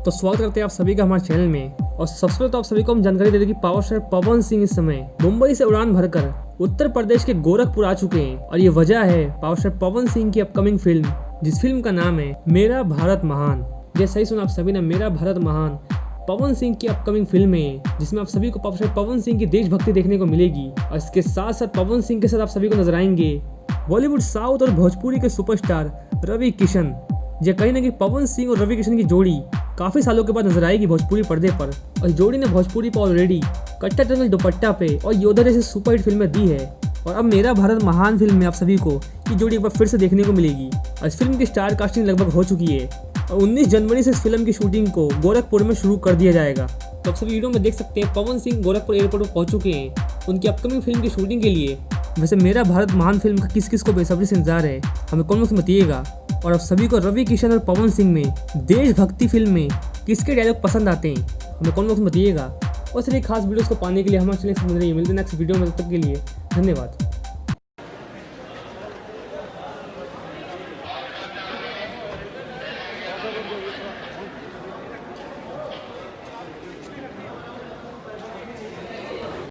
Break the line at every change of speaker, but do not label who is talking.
तो स्वागत करते हैं आप सभी का हमारे चैनल में। और सबसे पहले तो आप सभी को हम जानकारी दे दें कि पावर स्टार पवन सिंह इस समय मुंबई से उड़ान भरकर उत्तर प्रदेश के गोरखपुर आ चुके हैं। और ये वजह है पावर स्टार पवन सिंह की अपकमिंग फिल्म, जिस फिल्म का नाम है मेरा भारत महान। ये सही सुना आप सभी ने, मेरा भारत महान पवन सिंह की अपकमिंग फिल्म है, जिसमें आप सभी को पावर स्टार पवन सिंह की देशभक्ति देखने को मिलेगी। और इसके साथ साथ पवन सिंह के साथ आप सभी को नजर आएंगे बॉलीवुड, साउथ और भोजपुरी के सुपरस्टार रवि किशन। ये कहीं ना कहीं पवन सिंह और रवि किशन की जोड़ी काफी सालों के बाद नजर आएगी भोजपुरी पर्दे पर। और जोड़ी ने भोजपुरी पर ऑलरेडी कट्टा टनल दुपट्टा पे और योद्धा जैसे सुपरहिट फिल्में दी है। और अब मेरा भारत महान फिल्म में आप सभी को ये जोड़ी एक बार फिर से देखने को मिलेगी। और इस फिल्म की स्टार कास्टिंग लगभग हो चुकी है और 19 जनवरी से इस फिल्म की शूटिंग को गोरखपुर में शुरू कर दिया जाएगा। तो आप सभी वीडियो में देख सकते हैं पवन सिंह गोरखपुर एयरपोर्ट पर पहुंच चुके हैं उनकी अपकमिंग फिल्म की शूटिंग के लिए। वैसे मेरा भारत महान फिल्म का किस किस को बेसब्री से इंतजार है, हमें कमेंट्स में बताइएगा। और आप सभी को रवि किशन और पवन सिंह में देशभक्ति फिल्म में किसके डायलॉग पसंद आते हैं, हमें कमेंट्स में बताइएगा। और सभी खास वीडियोस को पाने के लिए हमारे चैनल से मिलते हैं नेक्स्ट वीडियो में। तब तक के लिए धन्यवाद।